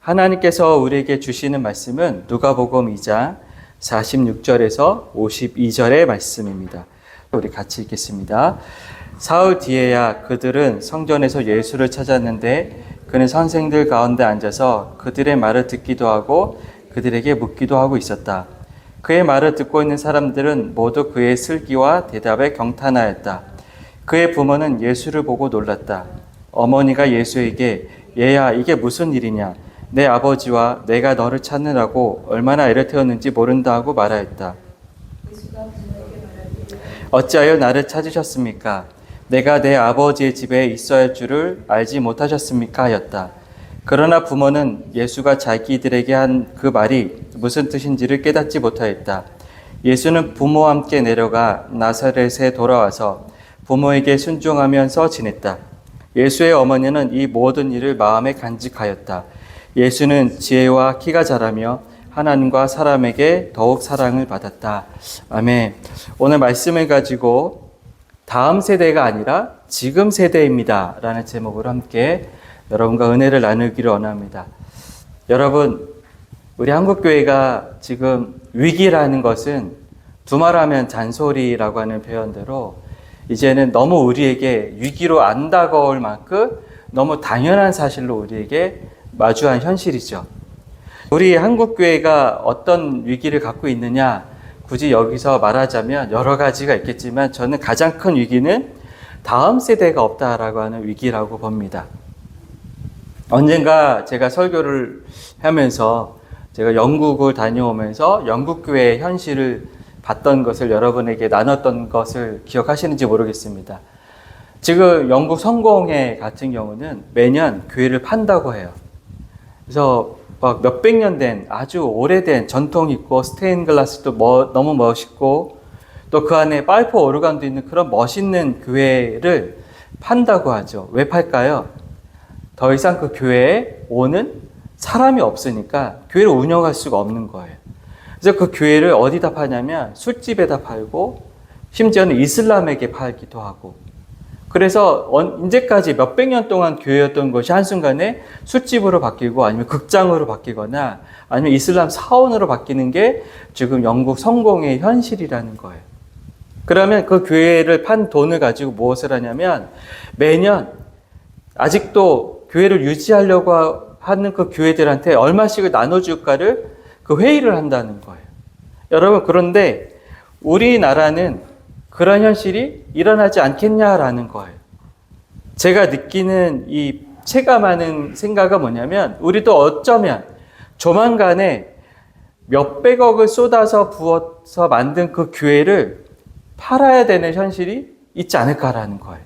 하나님께서 우리에게 주시는 말씀은 누가복음 2장 46절에서 52절의 말씀입니다. 우리 같이 읽겠습니다. 사흘 뒤에야 그들은 성전에서 예수를 찾았는데 그는 선생들 가운데 앉아서 그들의 말을 듣기도 하고 그들에게 묻기도 하고 있었다. 그의 말을 듣고 있는 사람들은 모두 그의 슬기와 대답에 경탄하였다. 그의 부모는 예수를 보고 놀랐다. 어머니가 예수에게 얘야 이게 무슨 일이냐? 내 아버지와 내가 너를 찾느라고 얼마나 애를 태웠는지 모른다 하고 말하였다. 어찌하여 나를 찾으셨습니까? 내가 내 아버지의 집에 있어야 할 줄을 알지 못하셨습니까? 하였다. 그러나 부모는 예수가 자기들에게 한 그 말이 무슨 뜻인지를 깨닫지 못하였다. 예수는 부모와 함께 내려가 나사렛에 돌아와서 부모에게 순종하면서 지냈다. 예수의 어머니는 이 모든 일을 마음에 간직하였다. 예수는 지혜와 키가 자라며 하나님과 사람에게 더욱 사랑을 받았다. 아멘. 오늘 말씀을 가지고 다음 세대가 아니라 지금 세대입니다 라는 제목으로 함께 여러분과 은혜를 나누기를 원합니다. 여러분, 우리 한국교회가 지금 위기라는 것은 두말하면 잔소리라고 하는 표현대로 이제는 너무 우리에게 위기로 안 다가올 만큼 너무 당연한 사실로 우리에게 마주한 현실이죠. 우리 한국교회가 어떤 위기를 갖고 있느냐, 굳이 여기서 말하자면 여러 가지가 있겠지만 저는 가장 큰 위기는 다음 세대가 없다라고 하는 위기라고 봅니다. 언젠가 제가 설교를 하면서 제가 영국을 다녀오면서 영국교회의 현실을 봤던 것을 여러분에게 나눴던 것을 기억하시는지 모르겠습니다. 지금 영국 성공회 같은 경우는 매년 교회를 판다고 해요. 그래서 막 몇백 년 된 아주 오래된 전통 있고 스테인글라스도 너무 멋있고 또 그 안에 파이프 오르간도 있는 그런 멋있는 교회를 판다고 하죠. 왜 팔까요? 더 이상 그 교회에 오는 사람이 없으니까 교회를 운영할 수가 없는 거예요. 그래서 그 교회를 어디다 파냐면 술집에다 팔고 심지어는 이슬람에게 팔기도 하고 그래서 이제까지 몇백 년 동안 교회였던 것이 한순간에 술집으로 바뀌고 아니면 극장으로 바뀌거나 아니면 이슬람 사원으로 바뀌는 게 지금 영국 성공의 현실이라는 거예요. 그러면 그 교회를 판 돈을 가지고 무엇을 하냐면 매년 아직도 교회를 유지하려고 하는 그 교회들한테 얼마씩을 나눠줄까를 그 회의를 한다는 거예요. 여러분, 그런데 우리나라는 그런 현실이 일어나지 않겠냐라는 거예요. 제가 느끼는 이 체감하는 생각은 뭐냐면 우리도 어쩌면 조만간에 몇백억을 쏟아서 부어서 만든 그 교회를 팔아야 되는 현실이 있지 않을까라는 거예요.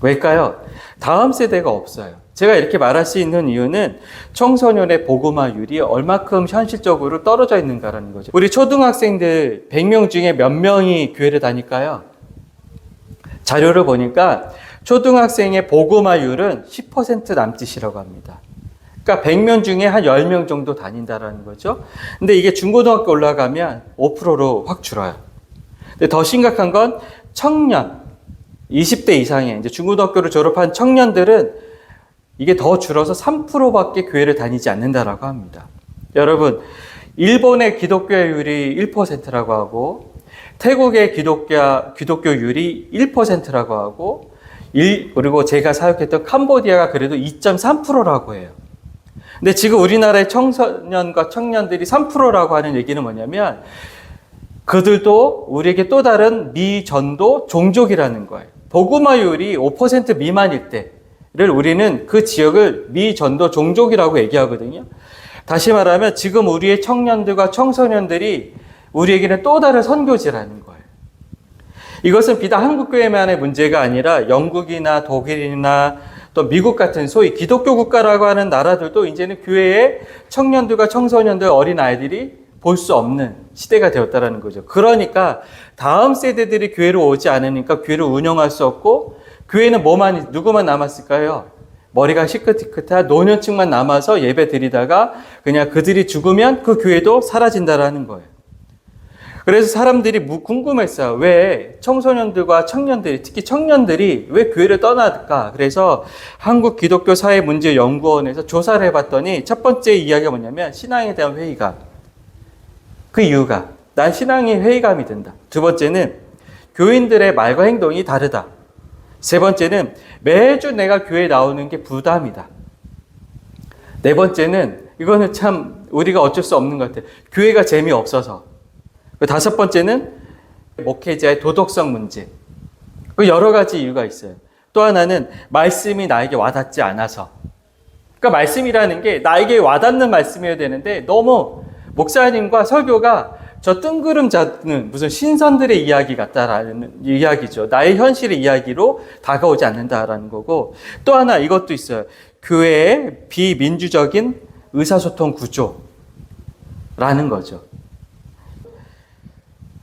왜일까요? 다음 세대가 없어요. 제가 이렇게 말할 수 있는 이유는 청소년의 복음화율이 얼마큼 현실적으로 떨어져 있는가라는 거죠. 우리 초등학생들 100명 중에 몇 명이 교회를 다닐까요? 자료를 보니까 초등학생의 복음화율은 10% 남짓이라고 합니다. 그러니까 100명 중에 한 10명 정도 다닌다라는 거죠. 근데 이게 중고등학교 올라가면 5%로 확 줄어요. 근데 더 심각한 건 청년, 20대 이상의 이제 중고등학교를 졸업한 청년들은 이게 더 줄어서 3%밖에 교회를 다니지 않는다라고 합니다. 여러분, 일본의 기독교율이 1%라고 하고 태국의 기독교율이 1%라고 하고 그리고 제가 사역했던 캄보디아가 그래도 2.3%라고 해요. 근데 지금 우리나라의 청소년과 청년들이 3%라고 하는 얘기는 뭐냐면 그들도 우리에게 또 다른 미전도 종족이라는 거예요. 복음화율이 5% 미만일 때를 우리는 그 지역을 미전도 종족이라고 얘기하거든요. 다시 말하면 지금 우리의 청년들과 청소년들이 우리에게는 또 다른 선교지라는 거예요. 이것은 비단 한국교회만의 문제가 아니라 영국이나 독일이나 또 미국 같은 소위 기독교 국가라고 하는 나라들도 이제는 교회에 청년들과 청소년들, 어린아이들이 볼 수 없는 시대가 되었다는 거죠. 그러니까 다음 세대들이 교회로 오지 않으니까 교회를 운영할 수 없고 교회는 누구만 남았을까요? 머리가 시크티크한 노년층만 남아서 예배 드리다가 그냥 그들이 죽으면 그 교회도 사라진다라는 거예요. 그래서 사람들이 궁금했어요. 왜 청소년들과 청년들이, 특히 청년들이 왜 교회를 떠날까? 그래서 한국 기독교 사회 문제 연구원에서 조사를 해봤더니 첫 번째 이야기가 뭐냐면 신앙에 대한 회의감. 그 이유가 난 신앙이 회의감이 든다. 두 번째는 교인들의 말과 행동이 다르다. 세 번째는 매주 내가 교회에 나오는 게 부담이다. 네 번째는 이거는 참 우리가 어쩔 수 없는 것 같아요. 교회가 재미없어서. 다섯 번째는 목회자의 도덕성 문제. 여러 가지 이유가 있어요. 또 하나는 말씀이 나에게 와닿지 않아서. 그러니까 말씀이라는 게 나에게 와닿는 말씀이어야 되는데 너무 목사님과 설교가 저 뜬구름 잡는 무슨 신선들의 이야기 같다라는 이야기죠. 나의 현실의 이야기로 다가오지 않는다라는 거고, 또 하나 이것도 있어요. 교회의 비민주적인 의사소통 구조라는 거죠.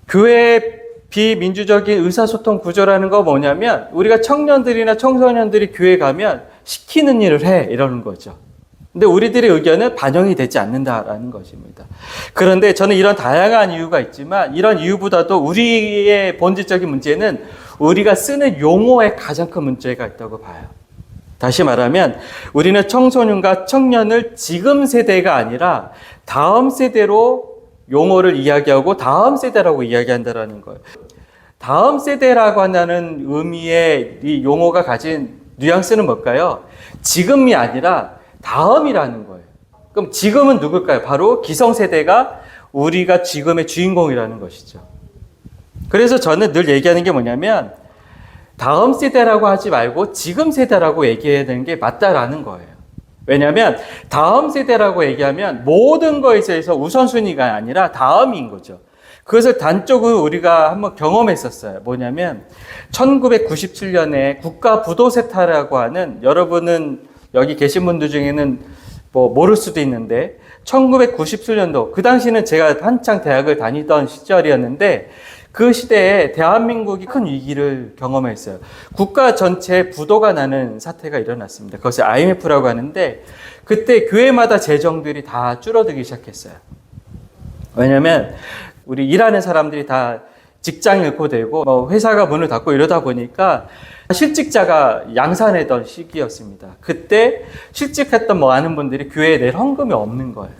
교회의 비민주적인 의사소통 구조라는 거 뭐냐면 우리가 청년들이나 청소년들이 교회 가면 시키는 일을 해 이러는 거죠. 근데 우리들의 의견은 반영이 되지 않는다라는 것입니다. 그런데 저는 이런 다양한 이유가 있지만 이런 이유보다도 우리의 본질적인 문제는 우리가 쓰는 용어에 가장 큰 문제가 있다고 봐요. 다시 말하면 우리는 청소년과 청년을 지금 세대가 아니라 다음 세대로 용어를 이야기하고 다음 세대라고 이야기한다는 거예요. 다음 세대라고 한다는 의미의 이 용어가 가진 뉘앙스는 뭘까요? 지금이 아니라 다음이라는 거예요. 그럼 지금은 누굴까요? 바로 기성세대가 우리가 지금의 주인공이라는 것이죠. 그래서 저는 늘 얘기하는 게 뭐냐면 다음 세대라고 하지 말고 지금 세대라고 얘기해야 되는 게 맞다라는 거예요. 왜냐하면 다음 세대라고 얘기하면 모든 것에 있어서 우선순위가 아니라 다음인 거죠. 그것을 단적으로 우리가 한번 경험했었어요. 뭐냐면 1997년에 국가부도세타라고 하는, 여러분은 여기 계신 분들 중에는 모를 수도 있는데 1997년도 그 당시는 제가 한창 대학을 다니던 시절이었는데 그 시대에 대한민국이 큰 위기를 경험했어요. 국가 전체에 부도가 나는 사태가 일어났습니다. 그것을 IMF라고 하는데 그때 교회마다 재정들이 다 줄어들기 시작했어요. 왜냐하면 우리 일하는 사람들이 다 직장 잃고 되고 회사가 문을 닫고 이러다 보니까 실직자가 양산했던 시기였습니다. 그때 실직했던 많은 분들이 교회에 낼 헌금이 없는 거예요.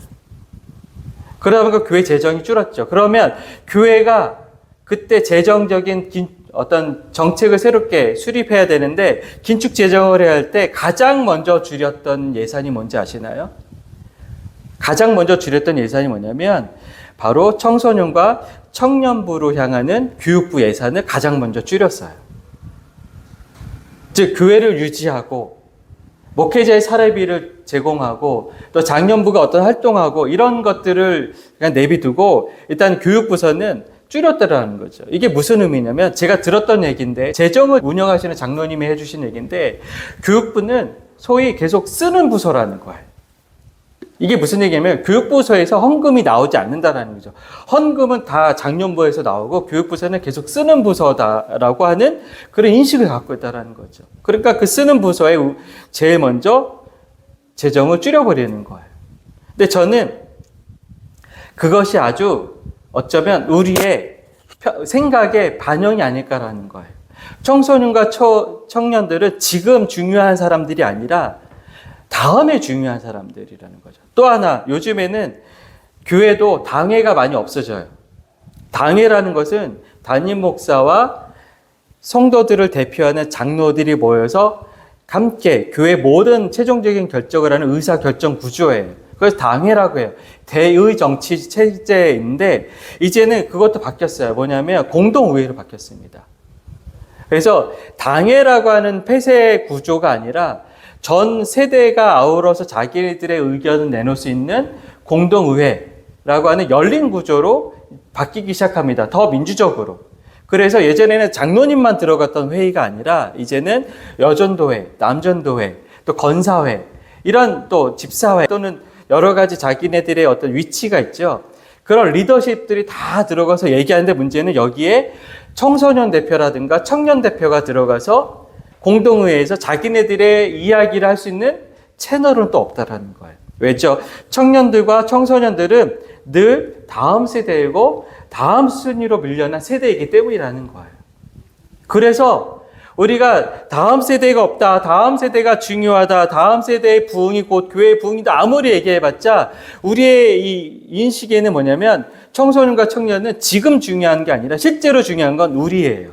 그러다 보니까 교회 재정이 줄었죠. 그러면 교회가 그때 재정적인 어떤 정책을 새롭게 수립해야 되는데 긴축 재정을 해야 할 때 가장 먼저 줄였던 예산이 뭔지 아시나요? 가장 먼저 줄였던 예산이 뭐냐면 바로 청소년과 청년부로 향하는 교육부 예산을 가장 먼저 줄였어요. 즉 교회를 유지하고 목회자의 사례비를 제공하고 또 장년부가 어떤 활동하고 이런 것들을 그냥 내비두고 일단 교육부서는 줄였다라는 거죠. 이게 무슨 의미냐면 제가 들었던 얘기인데 재정을 운영하시는 장로님이 해주신 얘기인데 교육부는 소위 계속 쓰는 부서라는 거예요. 이게 무슨 얘기냐면 교육부서에서 헌금이 나오지 않는다라는 거죠. 헌금은 다 장년부에서 나오고 교육부서는 계속 쓰는 부서다라고 하는 그런 인식을 갖고 있다라는 거죠. 그러니까 그 쓰는 부서에 제일 먼저 재정을 줄여버리는 거예요. 근데 저는 그것이 아주 어쩌면 우리의 생각의 반영이 아닐까라는 거예요. 청소년과 청년들은 지금 중요한 사람들이 아니라 다음에 중요한 사람들이라는 거죠. 또 하나, 요즘에는 교회도 당회가 많이 없어져요. 당회라는 것은 담임 목사와 성도들을 대표하는 장로들이 모여서 함께 교회 모든 최종적인 결정을 하는 의사결정 구조예요. 그래서 당회라고 해요. 대의 정치 체제인데 이제는 그것도 바뀌었어요. 뭐냐면 공동의회로 바뀌었습니다. 그래서 당회라고 하는 폐쇄 구조가 아니라 전 세대가 아우러서 자기들의 의견을 내놓을 수 있는 공동의회라고 하는 열린 구조로 바뀌기 시작합니다. 더 민주적으로. 그래서 예전에는 장로님만 들어갔던 회의가 아니라 이제는 여전도회, 남전도회, 또 건사회, 이런 또 집사회 또는 여러 가지 자기네들의 어떤 위치가 있죠. 그런 리더십들이 다 들어가서 얘기하는데 문제는 여기에 청소년 대표라든가 청년 대표가 들어가서 공동의회에서 자기네들의 이야기를 할 수 있는 채널은 또 없다라는 거예요. 왜죠? 청년들과 청소년들은 늘 다음 세대이고 다음 순위로 밀려난 세대이기 때문이라는 거예요. 그래서 우리가 다음 세대가 없다, 다음 세대가 중요하다, 다음 세대의 부흥이 곧 교회의 부흥이다 아무리 얘기해봤자 우리의 이 인식에는 뭐냐면 청소년과 청년은 지금 중요한 게 아니라 실제로 중요한 건 우리예요.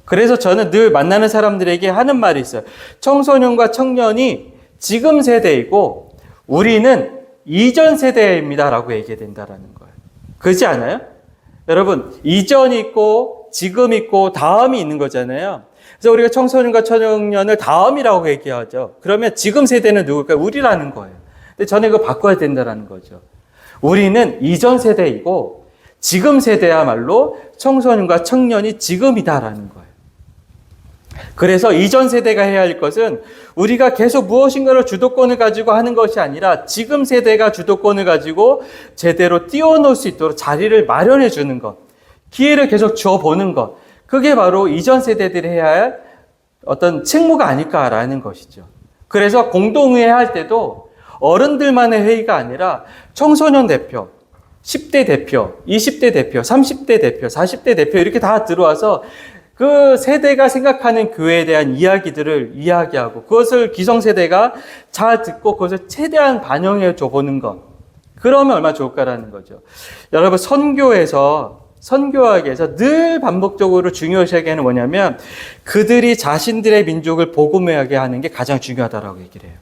그래서 저는 늘 만나는 사람들에게 하는 말이 있어요. 청소년과 청년이 지금 세대이고 우리는 이전 세대입니다라고 얘기해야 된다라는 거예요. 그렇지 않아요? 여러분, 이전이 있고 지금 있고 다음이 있는 거잖아요. 그래서 우리가 청소년과 청년을 다음이라고 얘기하죠. 그러면 지금 세대는 누굴까요? 우리라는 거예요. 근데 저는 이거 바꿔야 된다는 거죠. 우리는 이전 세대이고 지금 세대야말로 청소년과 청년이 지금이다라는 거예요. 그래서 이전 세대가 해야 할 것은 우리가 계속 무엇인가를 주도권을 가지고 하는 것이 아니라 지금 세대가 주도권을 가지고 제대로 뛰어놀 수 있도록 자리를 마련해 주는 것, 기회를 계속 줘보는 것, 그게 바로 이전 세대들이 해야 할 어떤 책무가 아닐까라는 것이죠. 그래서 공동회의 할 때도 어른들만의 회의가 아니라 청소년 대표, 10대 대표, 20대 대표, 30대 대표, 40대 대표 이렇게 다 들어와서 그 세대가 생각하는 교회에 대한 이야기들을 이야기하고 그것을 기성세대가 잘 듣고 그것을 최대한 반영해 줘보는 것. 그러면 얼마나 좋을까라는 거죠. 여러분, 선교학에서 늘 반복적으로 중요시하게 하는 뭐냐면 그들이 자신들의 민족을 복음하게 하는 게 가장 중요하다라고 얘기를 해요.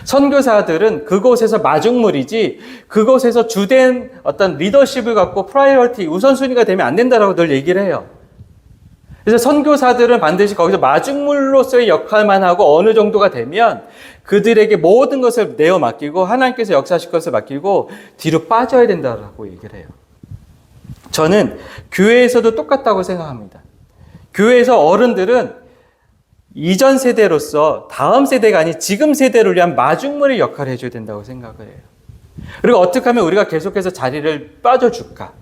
선교사들은 그곳에서 마중물이지 그곳에서 주된 어떤 리더십을 갖고 프라이어리티, 우선순위가 되면 안 된다라고 늘 얘기를 해요. 그래서 선교사들은 반드시 거기서 마중물로서의 역할만 하고 어느 정도가 되면 그들에게 모든 것을 내어 맡기고 하나님께서 역사하실 것을 맡기고 뒤로 빠져야 된다라고 얘기를 해요. 저는 교회에서도 똑같다고 생각합니다. 교회에서 어른들은 이전 세대로서 다음 세대가 아닌 지금 세대를 위한 마중물의 역할을 해줘야 된다고 생각을 해요. 그리고 어떻게 하면 우리가 계속해서 자리를 빠져줄까?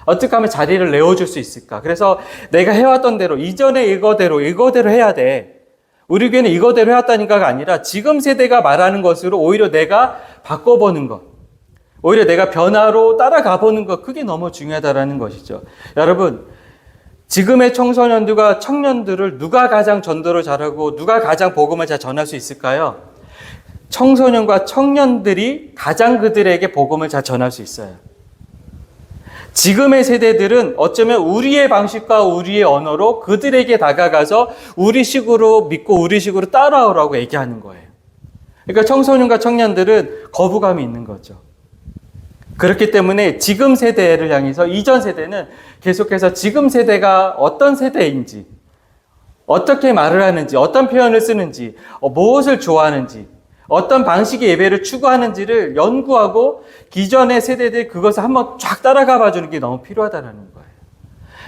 어떻게 하면 자리를 내어줄 수 있을까? 그래서 내가 해왔던 대로, 이전에 이거대로 해야 돼. 우리 교회는 이거대로 해왔다니까가 아니라 지금 세대가 말하는 것으로 오히려 내가 바꿔보는 것. 오히려 내가 변화로 따라가 보는 것. 그게 너무 중요하다라는 것이죠. 여러분, 지금의 청소년들과 청년들을 누가 가장 전도를 잘하고 누가 가장 복음을 잘 전할 수 있을까요? 청소년과 청년들이 가장 그들에게 복음을 잘 전할 수 있어요. 지금의 세대들은 어쩌면 우리의 방식과 우리의 언어로 그들에게 다가가서 우리식으로 믿고 우리식으로 따라오라고 얘기하는 거예요. 그러니까 청소년과 청년들은 거부감이 있는 거죠. 그렇기 때문에 지금 세대를 향해서 이전 세대는 계속해서 지금 세대가 어떤 세대인지, 어떻게 말을 하는지, 어떤 표현을 쓰는지, 무엇을 좋아하는지, 어떤 방식의 예배를 추구하는지를 연구하고 기존의 세대들 그것을 한번 쫙 따라가 봐주는 게 너무 필요하다는 거예요.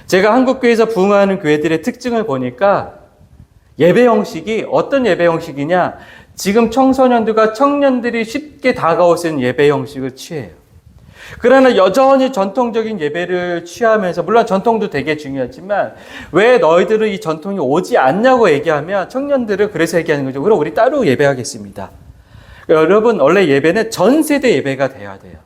제가 한국교회에서 부흥하는 교회들의 특징을 보니까 예배 형식이 어떤 예배 형식이냐, 지금 청소년들과 청년들이 쉽게 다가올 수 있는 예배 형식을 취해요. 그러나 여전히 전통적인 예배를 취하면서, 물론 전통도 되게 중요하지만 왜 너희들은 이 전통이 오지 않냐고 얘기하면 청년들은 그래서 얘기하는 거죠. 그럼 우리 따로 예배하겠습니다. 여러분, 원래 예배는 전 세대 예배가 돼야 돼요.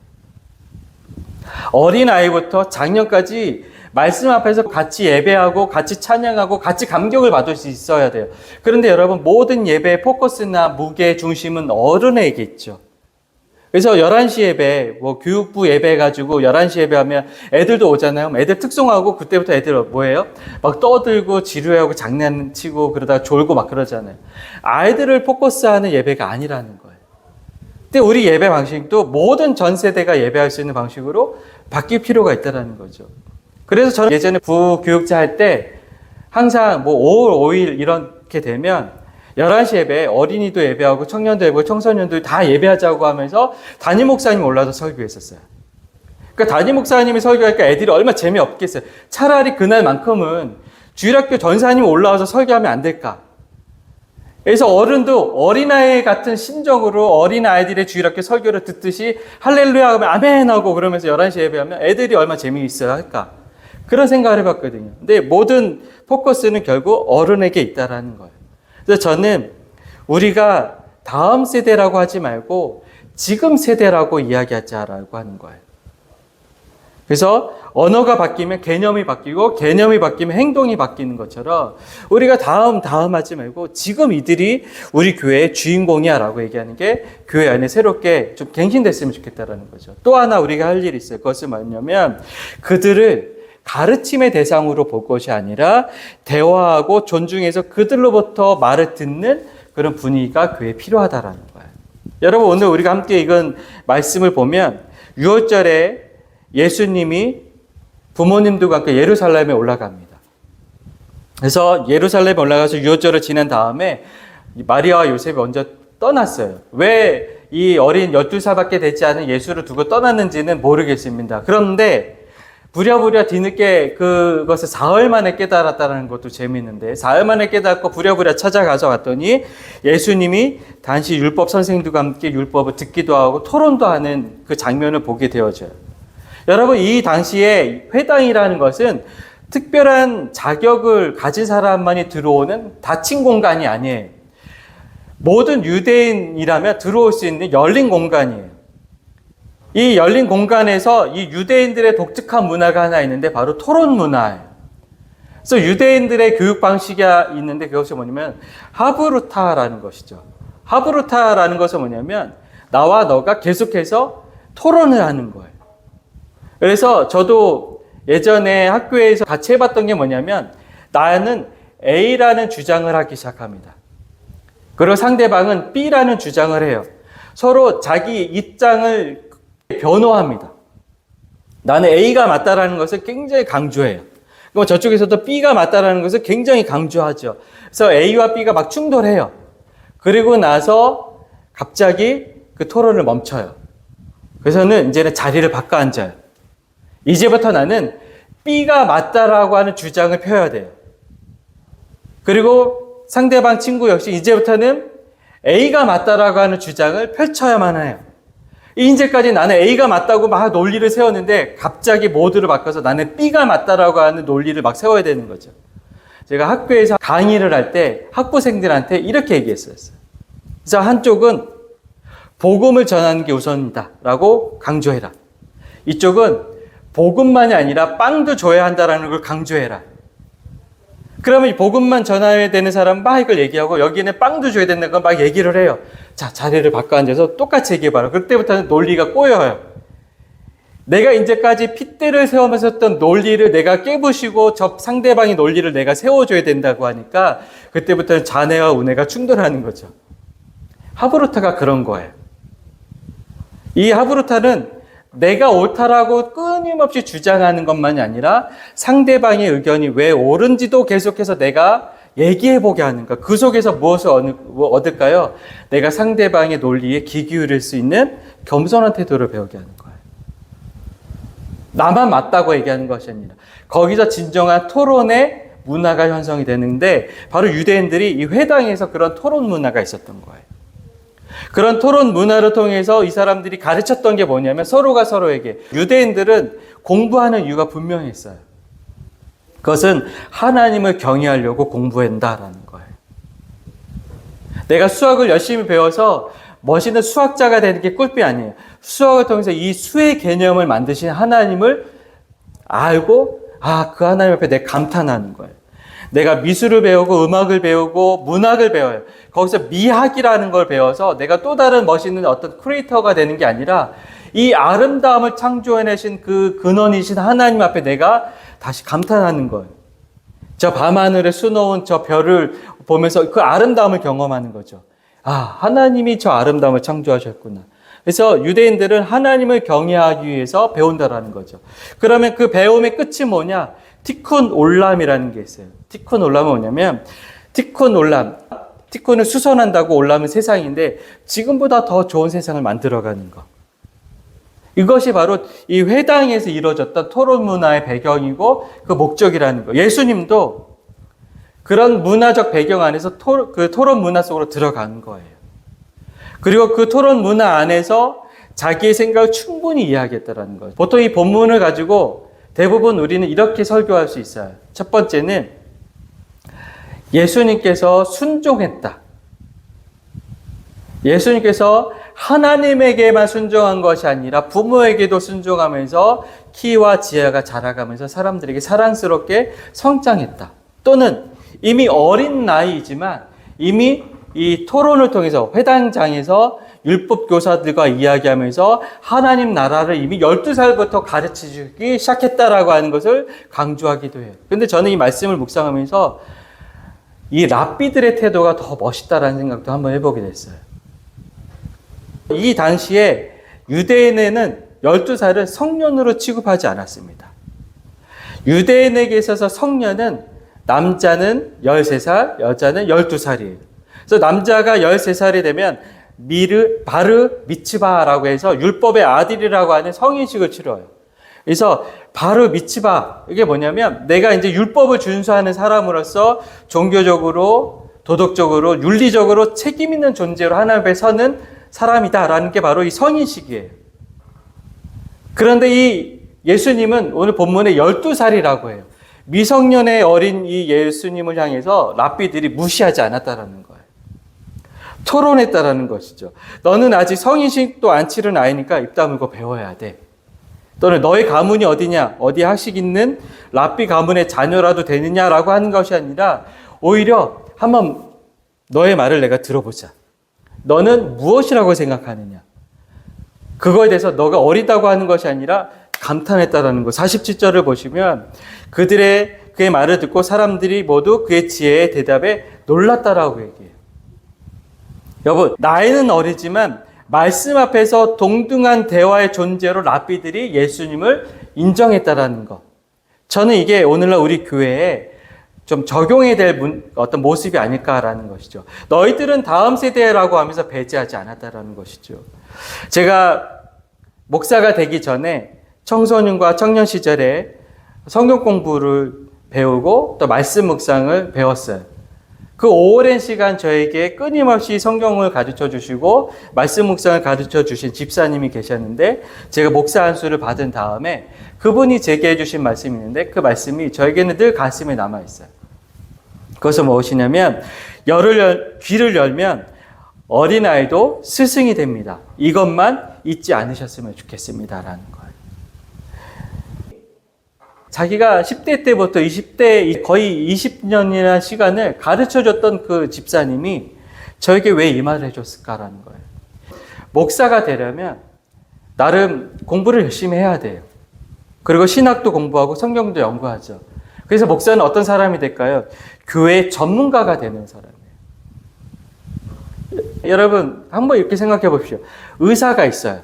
어린아이부터 장년까지 말씀 앞에서 같이 예배하고 같이 찬양하고 같이 감격을 받을 수 있어야 돼요. 그런데 여러분, 모든 예배의 포커스나 무게 중심은 어른에게 있죠. 그래서 11시 예배, 교육부 예배 해가지고 11시 예배하면 애들도 오잖아요. 애들 특송하고 그때부터 애들 뭐예요? 막 떠들고 지루해하고 장난치고 그러다가 졸고 막 그러잖아요. 아이들을 포커스하는 예배가 아니라는 거예요. 근데 우리 예배 방식도 모든 전 세대가 예배할 수 있는 방식으로 바뀔 필요가 있다는 거죠. 그래서 저는 예전에 부교육자 할 때 항상 5월 5일 이렇게 되면 11시 예배, 어린이도 예배하고 청년도 예배하고 청소년도 다 예배하자고 하면서 담임 목사님이 올라서 설교했었어요. 그러니까 담임 목사님이 설교하니까 애들이 얼마나 재미없겠어요. 차라리 그날만큼은 주일학교 전사님이 올라와서 설교하면 안 될까? 그래서 어른도 어린아이 같은 심정으로 어린아이들의 주일학교 설교를 듣듯이 할렐루야 하면 아멘 하고 그러면서 11시 예배하면 애들이 얼마나 재미있어야 할까? 그런 생각을 해봤거든요. 근데 모든 포커스는 결국 어른에게 있다라는 거예요. 그래서 저는 우리가 다음 세대라고 하지 말고 지금 세대라고 이야기하자라고 하는 거예요. 그래서 언어가 바뀌면 개념이 바뀌고 개념이 바뀌면 행동이 바뀌는 것처럼 우리가 다음 하지 말고 지금 이들이 우리 교회의 주인공이야 라고 얘기하는 게 교회 안에 새롭게 좀 갱신됐으면 좋겠다라는 거죠. 또 하나 우리가 할 일이 있어요. 그것은 뭐냐면 그들을 가르침의 대상으로 볼 것이 아니라 대화하고 존중해서 그들로부터 말을 듣는 그런 분위기가 교회에 필요하다라는 거예요. 여러분, 오늘 우리가 함께 읽은 말씀을 보면 유월절에 예수님이 부모님들과 함께 예루살렘에 올라갑니다. 그래서 예루살렘에 올라가서 유월절을 지낸 다음에 마리아와 요셉이 먼저 떠났어요. 왜 이 어린 12살밖에 되지 않은 예수를 두고 떠났는지는 모르겠습니다. 그런데 부랴부랴 뒤늦게 그것을 사흘 만에 깨달았다는 것도 재미있는데, 사흘 만에 깨닫고 부랴부랴 찾아가서 갔더니 예수님이 단시 율법 선생들과 함께 율법을 듣기도 하고 토론도 하는 그 장면을 보게 되어져요. 여러분, 이 당시에 회당이라는 것은 특별한 자격을 가진 사람만이 들어오는 닫힌 공간이 아니에요. 모든 유대인이라면 들어올 수 있는 열린 공간이에요. 이 열린 공간에서 이 유대인들의 독특한 문화가 하나 있는데 바로 토론 문화예요. 그래서 유대인들의 교육 방식이 있는데 그것이 뭐냐면 하브루타라는 것이죠. 하브루타라는 것은 뭐냐면 나와 너가 계속해서 토론을 하는 거예요. 그래서 저도 예전에 학교에서 같이 해봤던 게 뭐냐면 나는 A라는 주장을 하기 시작합니다. 그리고 상대방은 B라는 주장을 해요. 서로 자기 입장을 변호합니다. 나는 A가 맞다라는 것을 굉장히 강조해요. 그럼 저쪽에서도 B가 맞다라는 것을 굉장히 강조하죠. 그래서 A와 B가 막 충돌해요. 그리고 나서 갑자기 그 토론을 멈춰요. 그래서는 이제는 자리를 바꿔 앉아요. 이제부터 나는 B가 맞다라고 하는 주장을 펴야 돼요. 그리고 상대방 친구 역시 이제부터는 A가 맞다라고 하는 주장을 펼쳐야만 해요. 이제까지 나는 A가 맞다고 막 논리를 세웠는데 갑자기 모드를 바꿔서 나는 B가 맞다라고 하는 논리를 막 세워야 되는 거죠. 제가 학교에서 강의를 할 때 학부생들한테 이렇게 얘기했어요. 그래서 한쪽은 복음을 전하는 게 우선이다라고 강조해라. 이쪽은 복음만이 아니라 빵도 줘야 한다라는 걸 강조해라. 그러면 이 복음만 전해야 되는 사람은 막 이걸 얘기하고 여기는 빵도 줘야 된다는 걸 막 얘기를 해요. 자, 자리를 바꿔 앉아서 똑같이 얘기해봐라. 그때부터는 논리가 꼬여요. 내가 이제까지 핏대를 세우면서 했던 논리를 내가 깨부시고 저 상대방의 논리를 내가 세워줘야 된다고 하니까 그때부터는 자네와 우네가 충돌하는 거죠. 하브루타가 그런 거예요. 이 하브루타는 내가 옳다라고 끊임없이 주장하는 것만이 아니라 상대방의 의견이 왜 옳은지도 계속해서 내가 얘기해보게 하는가. 그 속에서 무엇을 얻을까요? 내가 상대방의 논리에 귀 기울일 수 있는 겸손한 태도를 배우게 하는 거예요. 나만 맞다고 얘기하는 것이 아니라 거기서 진정한 토론의 문화가 형성이 되는데 바로 유대인들이 이 회당에서 그런 토론 문화가 있었던 거예요. 그런 토론 문화를 통해서 이 사람들이 가르쳤던 게 뭐냐면 서로가 서로에게, 유대인들은 공부하는 이유가 분명히 있어요. 그것은 하나님을 경외하려고 공부한다라는 거예요. 내가 수학을 열심히 배워서 멋있는 수학자가 되는 게 꿀빛 아니에요. 수학을 통해서 이 수의 개념을 만드신 하나님을 알고 그 하나님 앞에 내가 감탄하는 거예요. 내가 미술을 배우고 음악을 배우고 문학을 배워요. 거기서 미학이라는 걸 배워서 내가 또 다른 멋있는 어떤 크리에이터가 되는 게 아니라 이 아름다움을 창조해내신 그 근원이신 하나님 앞에 내가 다시 감탄하는 거예요. 저 밤하늘에 수놓은 저 별을 보면서 그 아름다움을 경험하는 거죠. 하나님이 저 아름다움을 창조하셨구나. 그래서 유대인들은 하나님을 경외하기 위해서 배운다라는 거죠. 그러면 그 배움의 끝이 뭐냐? 티쿤 올람이라는 게 있어요. 티쿤 올람은 뭐냐면, 티쿤 올람, 티쿤을 수선한다고 올람은 세상인데 지금보다 더 좋은 세상을 만들어가는 거. 이것이 바로 이 회당에서 이루어졌던 토론 문화의 배경이고 그 목적이라는 거. 예수님도 그런 문화적 배경 안에서 그 토론 문화 속으로 들어간 거예요. 그리고 그 토론 문화 안에서 자기의 생각을 충분히 이야기했다는 거예요. 보통 이 본문을 가지고 대부분 우리는 이렇게 설교할 수 있어요. 첫 번째는 예수님께서 순종했다. 예수님께서 하나님에게만 순종한 것이 아니라 부모에게도 순종하면서 키와 지혜가 자라가면서 사람들에게 사랑스럽게 성장했다. 또는 이미 어린 나이이지만 이미 이 토론을 통해서 회당장에서 율법 교사들과 이야기하면서 하나님 나라를 이미 12살부터 가르치기 시작했다라고 하는 것을 강조하기도 해요. 근데 저는 이 말씀을 묵상하면서 이 랍비들의 태도가 더 멋있다라는 생각도 한번 해보게 됐어요. 이 당시에 유대인에는 12살을 성년으로 취급하지 않았습니다. 유대인에게 있어서 성년은 남자는 13살, 여자는 12살이에요. 그래서 남자가 13살이 되면 바르 미츠바라고 해서 율법의 아들이라고 하는 성인식을 치러요. 그래서 바르 미츠바, 이게 뭐냐면 내가 이제 율법을 준수하는 사람으로서 종교적으로, 도덕적으로, 윤리적으로 책임 있는 존재로 하나님 앞에 서는 사람이다라는 게 바로 이 성인식이에요. 그런데 이 예수님은 오늘 본문에 12살이라고 해요. 미성년의 어린 이 예수님을 향해서 랍비들이 무시하지 않았다라는 거예요. 토론했다라는 것이죠. 너는 아직 성인식도 안 치른 아이니까 입 다물고 배워야 돼. 또는 너의 가문이 어디냐? 어디 학식 있는 랍비 가문의 자녀라도 되느냐라고 하는 것이 아니라 오히려 한번 너의 말을 내가 들어보자. 너는 무엇이라고 생각하느냐? 그거에 대해서 너가 어리다고 하는 것이 아니라 감탄했다라는 것. 47절을 보시면 그의 말을 듣고 사람들이 모두 그의 지혜의 대답에 놀랐다라고 얘기해요. 여러분, 나이는 어리지만 말씀 앞에서 동등한 대화의 존재로 랍비들이 예수님을 인정했다라는 것. 저는 이게 오늘날 우리 교회에 좀 적용해야 될 어떤 모습이 아닐까라는 것이죠. 너희들은 다음 세대라고 하면서 배제하지 않았다라는 것이죠. 제가 목사가 되기 전에 청소년과 청년 시절에 성경 공부를 배우고 또 말씀 묵상을 배웠어요. 그 오랜 시간 저에게 끊임없이 성경을 가르쳐 주시고 말씀 묵상을 가르쳐 주신 집사님이 계셨는데 제가 목사 안수를 받은 다음에 그분이 제게 해주신 말씀이 있는데 그 말씀이 저에게는 늘 가슴에 남아있어요. 그것은 무엇이냐면 귀를 열면 어린아이도 스승이 됩니다. 이것만 잊지 않으셨으면 좋겠습니다라는 거예요. 자기가 10대 때부터 20대 거의 20년이라는 시간을 가르쳐줬던 그 집사님이 저에게 왜 이 말을 해줬을까라는 거예요. 목사가 되려면 나름 공부를 열심히 해야 돼요. 그리고 신학도 공부하고 성경도 연구하죠. 그래서 목사는 어떤 사람이 될까요? 교회 전문가가 되는 사람이에요. 여러분 한번 이렇게 생각해 보십시오. 의사가 있어요.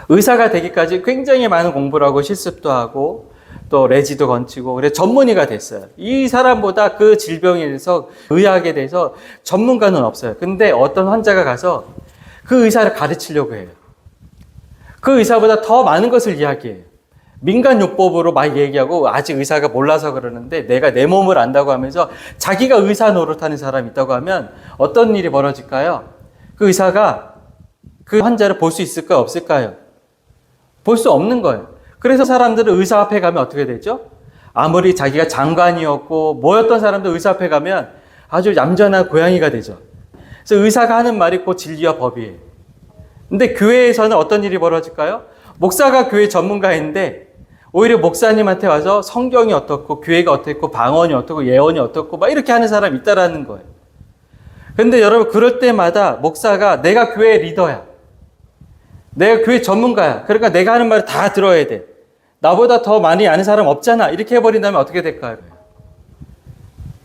의사가 되기까지 굉장히 많은 공부를 하고 실습도 하고 또 레지도 건치고 그래 전문의가 됐어요. 이 사람보다 그 질병에 대해서 의학에 대해서 전문가는 없어요. 근데 어떤 환자가 가서 그 의사를 가르치려고 해요. 그 의사보다 더 많은 것을 이야기해요. 민간요법으로 막 얘기하고 아직 의사가 몰라서 그러는데 내가 내 몸을 안다고 하면서 자기가 의사 노릇하는 사람이 있다고 하면 어떤 일이 벌어질까요? 그 의사가 그 환자를 볼 수 있을까요? 없을까요? 볼 수 없는 거예요. 그래서 사람들은 의사 앞에 가면 어떻게 되죠? 아무리 자기가 장관이었고 뭐였던 사람도 의사 앞에 가면 아주 얌전한 고양이가 되죠. 그래서 의사가 하는 말이 곧 진리와 법이에요. 근데 교회에서는 어떤 일이 벌어질까요? 목사가 교회 전문가인데 오히려 목사님한테 와서 성경이 어떻고 교회가 어떻고 방언이 어떻고 예언이 어떻고 막 이렇게 하는 사람이 있다라는 거예요. 근데 여러분 그럴 때마다 목사가 내가 교회 리더야. 내가 교회 전문가야. 그러니까 내가 하는 말을 다 들어야 돼. 나보다 더 많이 아는 사람 없잖아. 이렇게 해버린다면 어떻게 될까요?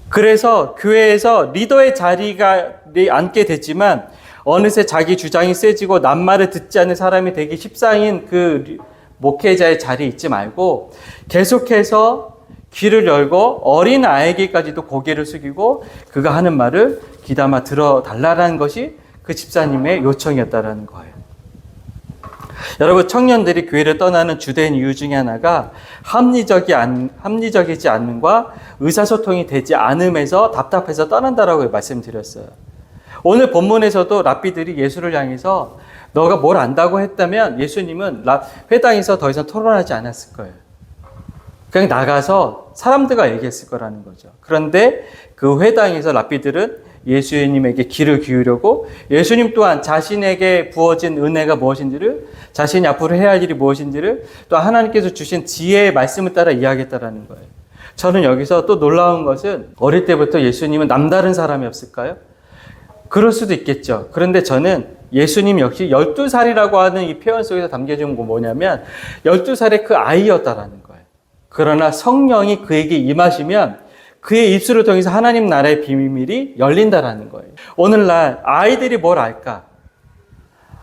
그래서 교회에서 리더의 자리가 앉게 됐지만 어느새 자기 주장이 세지고 남말을 듣지 않는 사람이 되기 십상인 그 목회자의 자리에 있지 말고 계속해서 귀를 열고 어린 아이에게까지도 고개를 숙이고 그가 하는 말을 귀담아 들어달라는 것이 그 집사님의 요청이었다는 거예요. 여러분 청년들이 교회를 떠나는 주된 이유 중에 하나가 합리적이지 않음과 의사소통이 되지 않음에서 답답해서 떠난다라고 말씀드렸어요. 오늘 본문에서도 랍비들이 예수를 향해서 너가 뭘 안다고 했다면 예수님은 회당에서 더 이상 토론하지 않았을 거예요. 그냥 나가서 사람들과 얘기했을 거라는 거죠. 그런데 그 회당에서 랍비들은 예수님에게 귀를 기울이고 예수님 또한 자신에게 부어진 은혜가 무엇인지를, 자신이 앞으로 해야 할 일이 무엇인지를 또 하나님께서 주신 지혜의 말씀을 따라 이해하겠다라는 거예요. 저는 여기서 또 놀라운 것은 어릴 때부터 예수님은 남다른 사람이었을까요? 그럴 수도 있겠죠. 그런데 저는 예수님 역시 12살이라고 하는 이 표현 속에서 담겨진 건 뭐냐면 12살의 그 아이였다라는 거예요. 그러나 성령이 그에게 임하시면 그의 입술을 통해서 하나님 나라의 비밀이 열린다라는 거예요. 오늘날 아이들이 뭘 알까?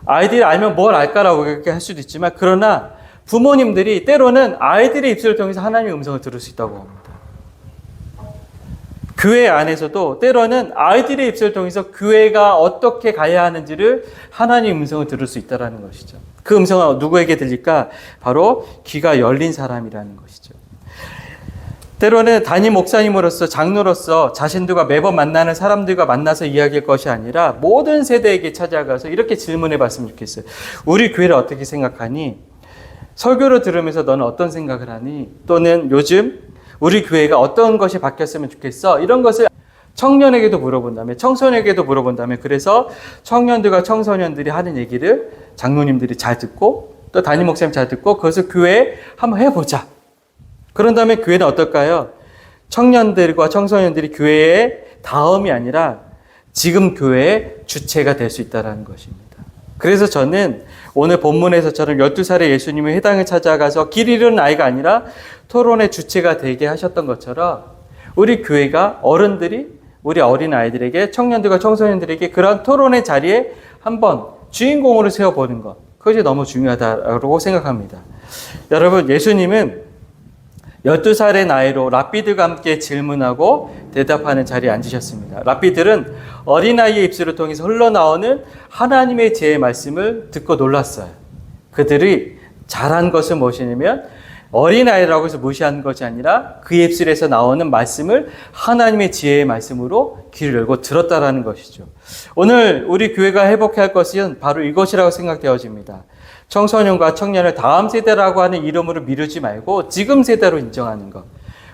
아이들이 알면 뭘 알까라고 그렇게 할 수도 있지만, 그러나 부모님들이 때로는 아이들의 입술을 통해서 하나님의 음성을 들을 수 있다고 합니다. 교회 안에서도 때로는 아이들의 입술을 통해서 교회가 어떻게 가야 하는지를 하나님의 음성을 들을 수 있다는 것이죠. 그 음성은 누구에게 들릴까? 바로 귀가 열린 사람이라는 것이죠. 때로는 담임 목사님으로서, 장로로서 자신들과 매번 만나는 사람들과 만나서 이야기할 것이 아니라 모든 세대에게 찾아가서 이렇게 질문해 봤으면 좋겠어요. 우리 교회를 어떻게 생각하니? 설교를 들으면서 너는 어떤 생각을 하니? 또는 요즘 우리 교회가 어떤 것이 바뀌었으면 좋겠어? 이런 것을 청년에게도 물어본다면, 청소년에게도 물어본다면, 그래서 청년들과 청소년들이 하는 얘기를 장로님들이 잘 듣고 또 담임 목사님 잘 듣고 그것을 교회에 한번 해보자. 그런 다음에 교회는 어떨까요? 청년들과 청소년들이 교회의 다음이 아니라 지금 교회의 주체가 될 수 있다는 것입니다. 그래서 저는 오늘 본문에서처럼 12살의 예수님의 회당을 찾아가서 길 잃은 아이가 아니라 토론의 주체가 되게 하셨던 것처럼 우리 교회가 어른들이 우리 어린 아이들에게, 청년들과 청소년들에게 그런 토론의 자리에 한번 주인공으로 세워보는 것, 그것이 너무 중요하다고 생각합니다. 여러분, 예수님은 12살의 나이로 랍비들과 함께 질문하고 대답하는 자리에 앉으셨습니다. 랍비들은 어린아이의 입술을 통해서 흘러나오는 하나님의 지혜의 말씀을 듣고 놀랐어요. 그들이 잘한 것은 무엇이냐면 어린아이라고 해서 무시하는 것이 아니라 그 입술에서 나오는 말씀을 하나님의 지혜의 말씀으로 귀를 열고 들었다라는 것이죠. 오늘 우리 교회가 회복해야 할 것은 바로 이것이라고 생각되어집니다. 청소년과 청년을 다음 세대라고 하는 이름으로 미루지 말고 지금 세대로 인정하는 것.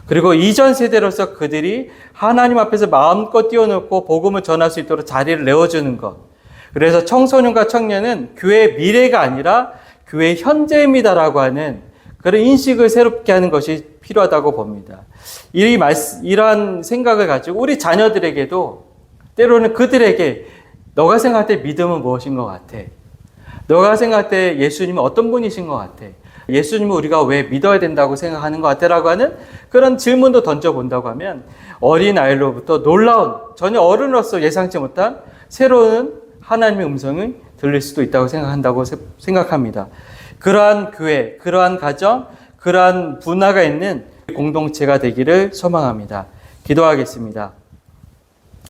그리고 이전 세대로서 그들이 하나님 앞에서 마음껏 뛰어놓고 복음을 전할 수 있도록 자리를 내어주는 것. 그래서 청소년과 청년은 교회의 미래가 아니라 교회의 현재입니다라고 하는 그런 인식을 새롭게 하는 것이 필요하다고 봅니다. 이러한 생각을 가지고 우리 자녀들에게도 때로는 그들에게 너가 생각할 때 믿음은 무엇인 것 같아? 너가 생각할 때 예수님은 어떤 분이신 것 같아? 예수님을 우리가 왜 믿어야 된다고 생각하는 것 같아? 라고 하는 그런 질문도 던져본다고 하면 어린아이로부터 놀라운, 전혀 어른으로서 예상치 못한 새로운 하나님의 음성을 들릴 수도 있다고 생각합니다. 그러한 교회, 그러한 가정, 그러한 분화가 있는 공동체가 되기를 소망합니다. 기도하겠습니다.